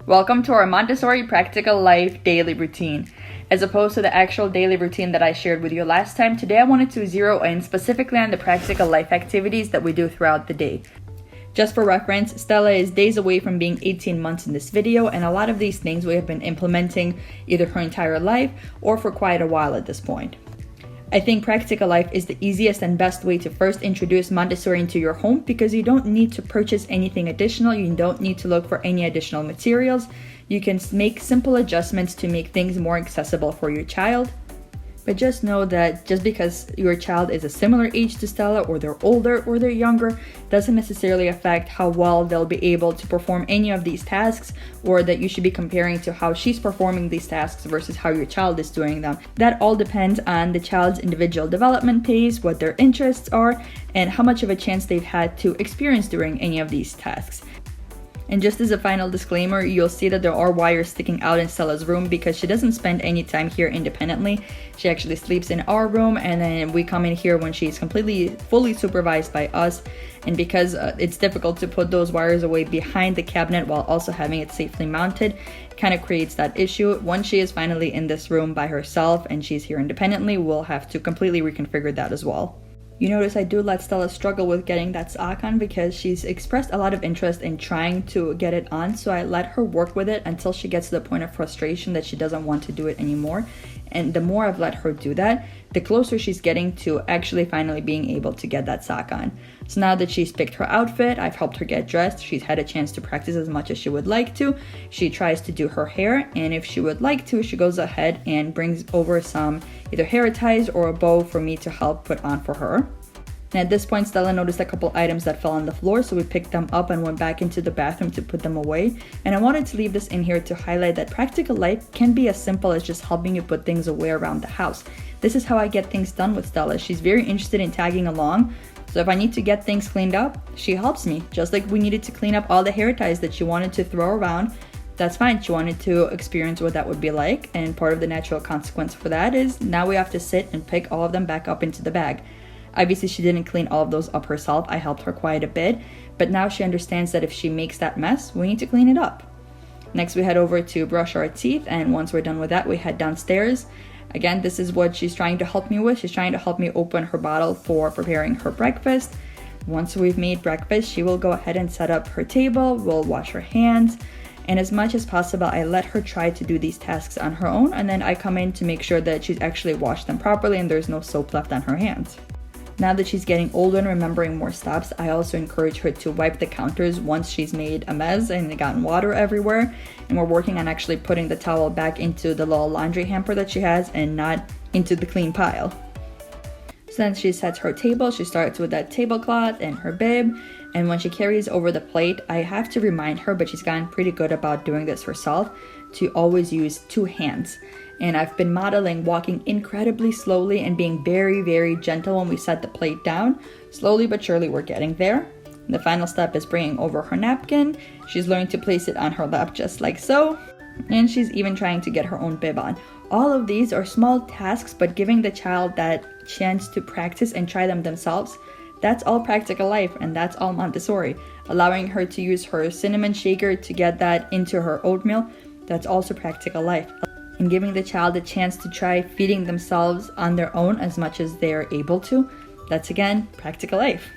Welcome to our Montessori Practical Life daily routine. As opposed to the actual daily routine that I shared with you last time, today I wanted to zero in specifically on the practical life activities that we do throughout the day. Just for reference, Stella is days away from being 18 months in this video, and a lot of these things we have been implementing either her entire life or for quite a while at this point. I think practical life is the easiest and best way to first introduce Montessori into your home because you don't need to purchase anything additional, you don't need to look for any additional materials. You can make simple adjustments to make things more accessible for your child. But just know that just because your child is a similar age to Stella, or they're older or they're younger, doesn't necessarily affect how well they'll be able to perform any of these tasks, or that you should be comparing to how she's performing these tasks versus how your child is doing them. That all depends on the child's individual development pace, what their interests are, and how much of a chance they've had to experience doing any of these tasks. And just as a final disclaimer, you'll see that there are wires sticking out in Stella's room because she doesn't spend any time here independently. She actually sleeps in our room, and then we come in here when she's fully supervised by us. And because it's difficult to put those wires away behind the cabinet while also having it safely mounted, it kind of creates that issue. Once she is finally in this room by herself and she's here independently, we'll have to completely reconfigure that as well. You notice I do let Stella struggle with getting that sock on because she's expressed a lot of interest in trying to get it on, so I let her work with it until she gets to the point of frustration that she doesn't want to do it anymore. And the more I've let her do that, the closer she's getting to actually finally being able to get that sock on. So now that she's picked her outfit, I've helped her get dressed, she's had a chance to practice as much as she would like to. She tries to do her hair, and if she would like to, she goes ahead and brings over some either hair ties or a bow for me to help put on for her. And at this point, Stella noticed a couple items that fell on the floor, so we picked them up and went back into the bathroom to put them away. And I wanted to leave this in here to highlight that practical life can be as simple as just helping you put things away around the house. This is how I get things done with Stella. She's very interested in tagging along, so if I need to get things cleaned up, she helps me. Just like we needed to clean up all the hair ties that she wanted to throw around, that's fine. She wanted to experience what that would be like, and part of the natural consequence for that is now we have to sit and pick all of them back up into the bag. Obviously, she didn't clean all of those up herself. I helped her quite a bit, but now she understands that if she makes that mess, we need to clean it up. Next, we head over to brush our teeth, and once we're done with that, we head downstairs. Again, this is what she's trying to help me with. She's trying to help me open her bottle for preparing her breakfast. Once we've made breakfast, she will go ahead and set up her table. We'll wash her hands, and as much as possible, I let her try to do these tasks on her own, and then I come in to make sure that she's actually washed them properly and there's no soap left on her hands. Now that she's getting older and remembering more steps, I also encourage her to wipe the counters once she's made a mess and gotten water everywhere. And we're working on actually putting the towel back into the little laundry hamper that she has and not into the clean pile. So then she sets her table. She starts with that tablecloth and her bib. And when she carries over the plate, I have to remind her, but she's gotten pretty good about doing this herself, to always use two hands. And I've been modeling walking incredibly slowly and being very, very gentle when we set the plate down. Slowly but surely we're getting there. The final step is bringing over her napkin. She's learning to place it on her lap just like so. And she's even trying to get her own bib on. All of these are small tasks, but giving the child that chance to practice and try them themselves, that's all practical life, and that's all Montessori. Allowing her to use her cinnamon shaker to get that into her oatmeal, that's also practical life. And giving the child a chance to try feeding themselves on their own as much as they're able to, that's again practical life.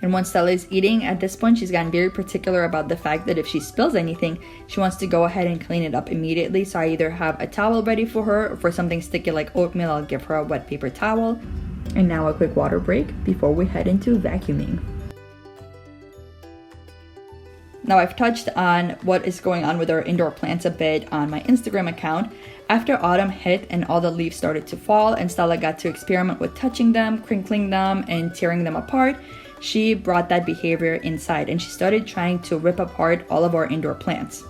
And once Stella is eating, at this point she's gotten very particular about the fact that if she spills anything, she wants to go ahead and clean it up immediately. So I either have a towel ready for her, or for something sticky like oatmeal, I'll give her a wet paper towel. And now a quick water break before we head into vacuuming. Now I've touched on what is going on with our indoor plants a bit on my Instagram account. After autumn hit and all the leaves started to fall and Stella got to experiment with touching them, crinkling them, and tearing them apart, she brought that behavior inside and she started trying to rip apart all of our indoor plants.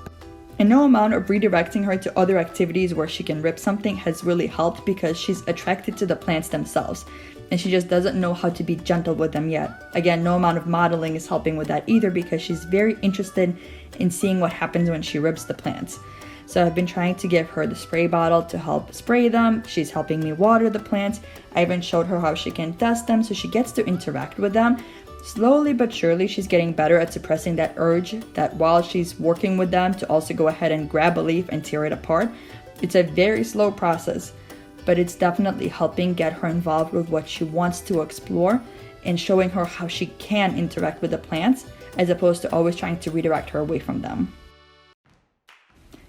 And no amount of redirecting her to other activities where she can rip something has really helped because she's attracted to the plants themselves. And she just doesn't know how to be gentle with them yet. Again, no amount of modeling is helping with that either because she's very interested in seeing what happens when she rips the plants. So I've been trying to give her the spray bottle to help spray them. She's helping me water the plants. I even showed her how she can dust them so she gets to interact with them. Slowly but surely, she's getting better at suppressing that urge that while she's working with them to also go ahead and grab a leaf and tear it apart. It's a very slow process, but it's definitely helping get her involved with what she wants to explore and showing her how she can interact with the plants as opposed to always trying to redirect her away from them.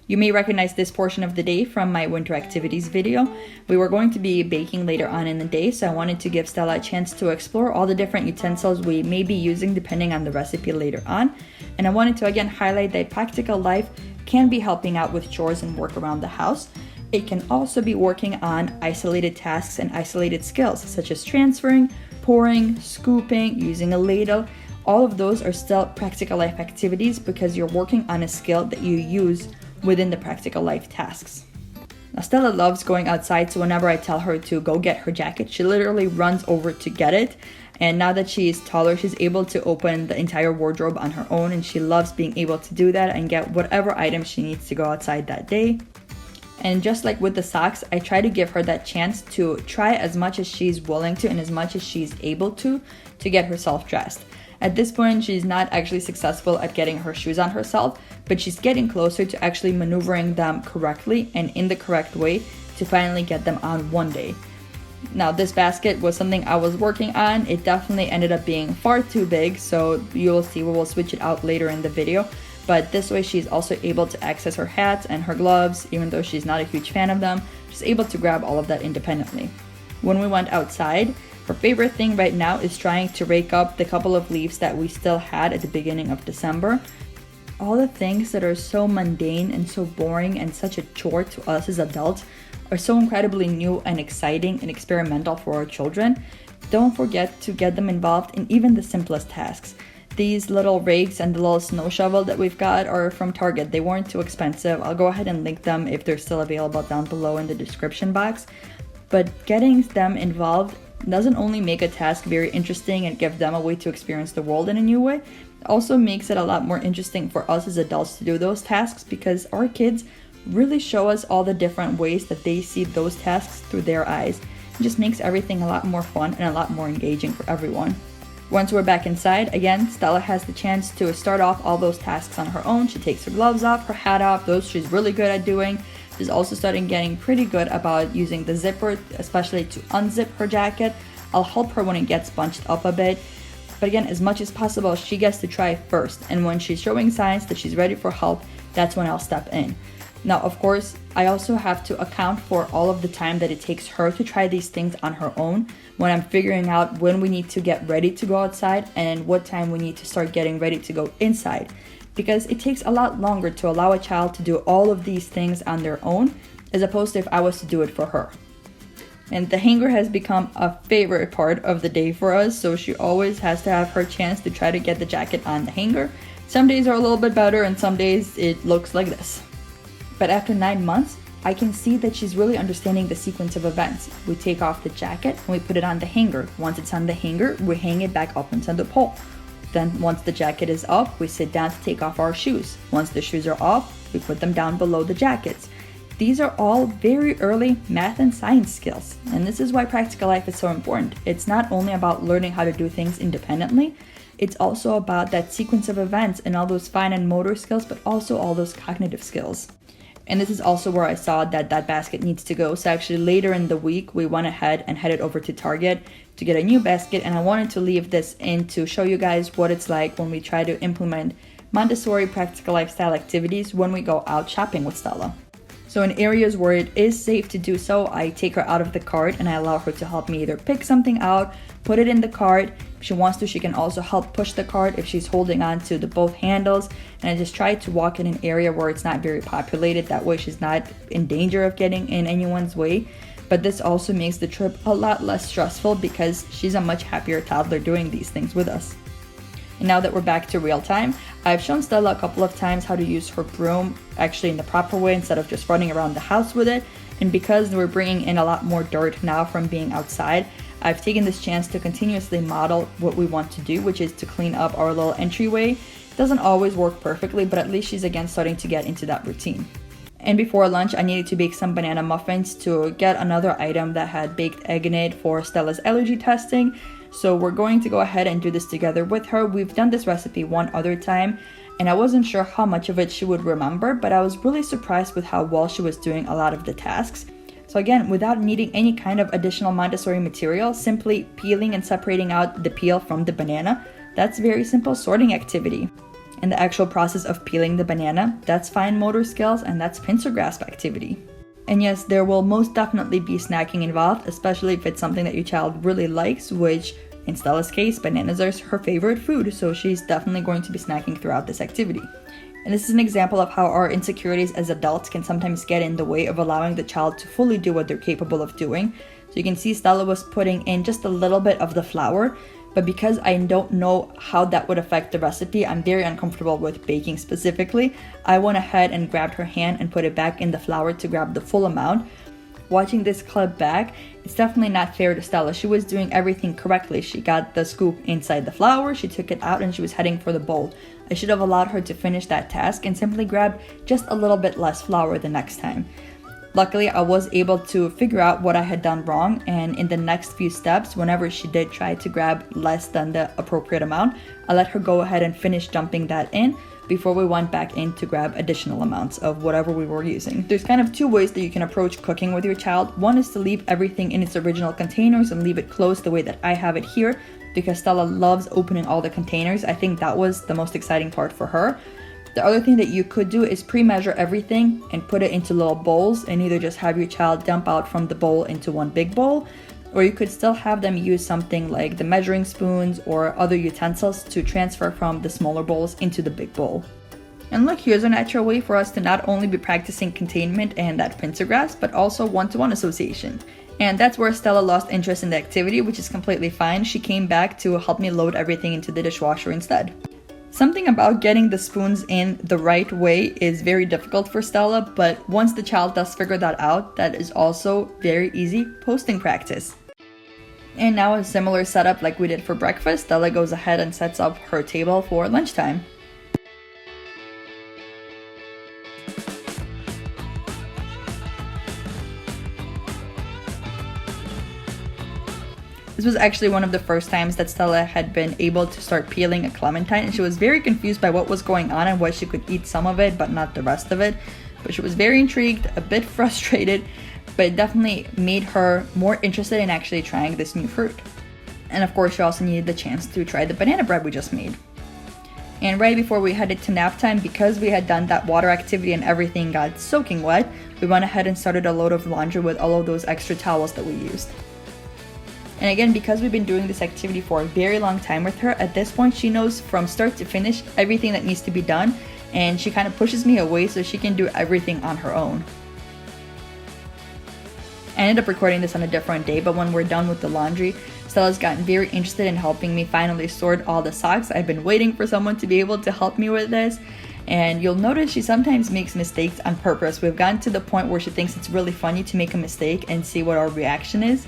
You may recognize this portion of the day from my winter activities video. We were going to be baking later on in the day, so I wanted to give Stella a chance to explore all the different utensils we may be using depending on the recipe later on. And I wanted to again highlight that practical life can be helping out with chores and work around the house. It can also be working on isolated tasks and isolated skills, such as transferring, pouring, scooping, using a ladle. All of those are still practical life activities because you're working on a skill that you use within the practical life tasks. Now Stella loves going outside, so whenever I tell her to go get her jacket, she literally runs over to get it. And now that she is taller, she's able to open the entire wardrobe on her own, and she loves being able to do that and get whatever item she needs to go outside that day. And just like with the socks, I try to give her that chance to try as much as she's willing to and as much as she's able to get herself dressed. At this point, she's not actually successful at getting her shoes on herself, but she's getting closer to actually maneuvering them correctly and in the correct way to finally get them on one day. Now, this basket was something I was working on. It definitely ended up being far too big, so you'll see we will switch it out later in the video. But this way, she's also able to access her hats and her gloves, even though she's not a huge fan of them. She's able to grab all of that independently. When we went outside, her favorite thing right now is trying to rake up the couple of leaves that we still had at the beginning of December. All the things that are so mundane and so boring and such a chore to us as adults are so incredibly new and exciting and experimental for our children. Don't forget to get them involved in even the simplest tasks. These little rakes and the little snow shovel that we've got are from Target. They weren't too expensive. I'll go ahead and link them if they're still available down below in the description box. But getting them involved doesn't only make a task very interesting and give them a way to experience the world in a new way, it also makes it a lot more interesting for us as adults to do those tasks because our kids really show us all the different ways that they see those tasks through their eyes. It just makes everything a lot more fun and a lot more engaging for everyone. Once we're back inside, again, Stella has the chance to start off all those tasks on her own. She takes her gloves off, her hat off, those she's really good at doing. She's also starting getting pretty good about using the zipper, especially to unzip her jacket. I'll help her when it gets bunched up a bit. But again, as much as possible, she gets to try first. And when she's showing signs that she's ready for help, that's when I'll step in. Now, of course, I also have to account for all of the time that it takes her to try these things on her own when I'm figuring out when we need to get ready to go outside and what time we need to start getting ready to go inside. Because it takes a lot longer to allow a child to do all of these things on their own as opposed to if I was to do it for her. And the hanger has become a favorite part of the day for us, so she always has to have her chance to try to get the jacket on the hanger. Some days are a little bit better and some days it looks like this. But after 9 months, I can see that she's really understanding the sequence of events. We take off the jacket and we put it on the hanger. Once it's on the hanger, we hang it back up onto the pole. Then once the jacket is up, we sit down to take off our shoes. Once the shoes are off, we put them down below the jackets. These are all very early math and science skills. And this is why practical life is so important. It's not only about learning how to do things independently, it's also about that sequence of events and all those fine and motor skills, but also all those cognitive skills. And this is also where I saw that basket needs to go. So actually later in the week, we went ahead and headed over to Target to get a new basket. And I wanted to leave this in to show you guys what it's like when we try to implement Montessori practical lifestyle activities when we go out shopping with Stella. So in areas where it is safe to do so, I take her out of the cart and I allow her to help me either pick something out, put it in the cart. If she wants to, she can also help push the cart if she's holding on to both handles. And I just try to walk in an area where it's not very populated. That way she's not in danger of getting in anyone's way. But this also makes the trip a lot less stressful because she's a much happier toddler doing these things with us. And now that we're back to real time, I've shown Stella a couple of times how to use her broom actually in the proper way instead of just running around the house with it. And because we're bringing in a lot more dirt now from being outside, I've taken this chance to continuously model what we want to do, which is to clean up our little entryway. It doesn't always work perfectly, but at least she's again starting to get into that routine. And before lunch, I needed to bake some banana muffins to get another item that had baked egg in it for Stella's allergy testing. So we're going to go ahead and do this together with her. We've done this recipe one other time, and I wasn't sure how much of it she would remember, but I was really surprised with how well she was doing a lot of the tasks. So again, without needing any kind of additional Montessori material, simply peeling and separating out the peel from the banana, that's very simple sorting activity. And the actual process of peeling the banana, that's fine motor skills, and that's pincer grasp activity. And yes, there will most definitely be snacking involved, especially if it's something that your child really likes, which in Stella's case, bananas are her favorite food, so she's definitely going to be snacking throughout this activity. And this is an example of how our insecurities as adults can sometimes get in the way of allowing the child to fully do what they're capable of doing. So you can see Stella was putting in just a little bit of the flour, but because I don't know how that would affect the recipe, I'm very uncomfortable with baking specifically. I went ahead and grabbed her hand and put it back in the flour to grab the full amount. Watching this clip back, it's definitely not fair to Stella. She was doing everything correctly. She got the scoop inside the flour, she took it out, and she was heading for the bowl. I should have allowed her to finish that task and simply grab just a little bit less flour the next time. Luckily, I was able to figure out what I had done wrong, and in the next few steps, whenever she did try to grab less than the appropriate amount, I let her go ahead and finish dumping that in before we went back in to grab additional amounts of whatever we were using. There's kind of two ways that you can approach cooking with your child. One is to leave everything in its original containers and leave it closed the way that I have it here, because Stella loves opening all the containers. I think that was the most exciting part for her. The other thing that you could do is pre-measure everything and put it into little bowls, and either just have your child dump out from the bowl into one big bowl, or you could still have them use something like the measuring spoons or other utensils to transfer from the smaller bowls into the big bowl. And look, here's a natural way for us to not only be practicing containment and that pincer grasp, but also one-to-one association. And that's where Stella lost interest in the activity, which is completely fine. She came back to help me load everything into the dishwasher instead. Something about getting the spoons in the right way is very difficult for Stella, but once the child does figure that out, that is also very easy posting practice. And now a similar setup like we did for breakfast, Stella goes ahead and sets up her table for lunchtime. This was actually one of the first times that Stella had been able to start peeling a clementine, and she was very confused by what was going on and why she could eat some of it but not the rest of it. But she was very intrigued, a bit frustrated, but it definitely made her more interested in actually trying this new fruit. And of course, she also needed the chance to try the banana bread we just made. And right before we headed to nap time, because we had done that water activity and everything got soaking wet, we went ahead and started a load of laundry with all of those extra towels that we used. And again, because we've been doing this activity for a very long time with her, at this point she knows from start to finish everything that needs to be done, and she kind of pushes me away so she can do everything on her own. I ended up recording this on a different day, but when we're done with the laundry, Stella's gotten very interested in helping me finally sort all the socks. I've been waiting for someone to be able to help me with this, and you'll notice she sometimes makes mistakes on purpose. We've gotten to the point where she thinks it's really funny to make a mistake and see what our reaction is.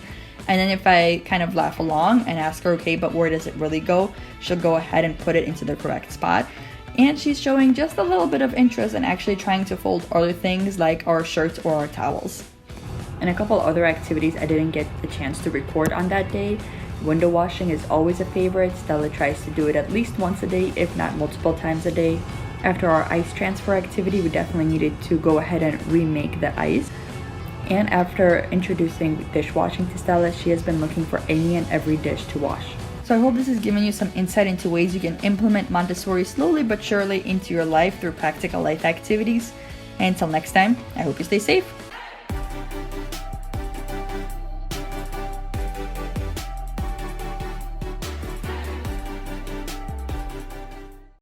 And then if I kind of laugh along and ask her, okay, but where does it really go? She'll go ahead and put it into the correct spot. And she's showing just a little bit of interest in actually trying to fold other things like our shirts or our towels. And a couple other activities I didn't get the chance to record on that day. Window washing is always a favorite. Stella tries to do it at least once a day, if not multiple times a day. After our ice transfer activity, we definitely needed to go ahead and remake the ice. And after introducing dishwashing to Stella, she has been looking for any and every dish to wash. So I hope this has given you some insight into ways you can implement Montessori slowly but surely into your life through practical life activities. And until next time, I hope you stay safe.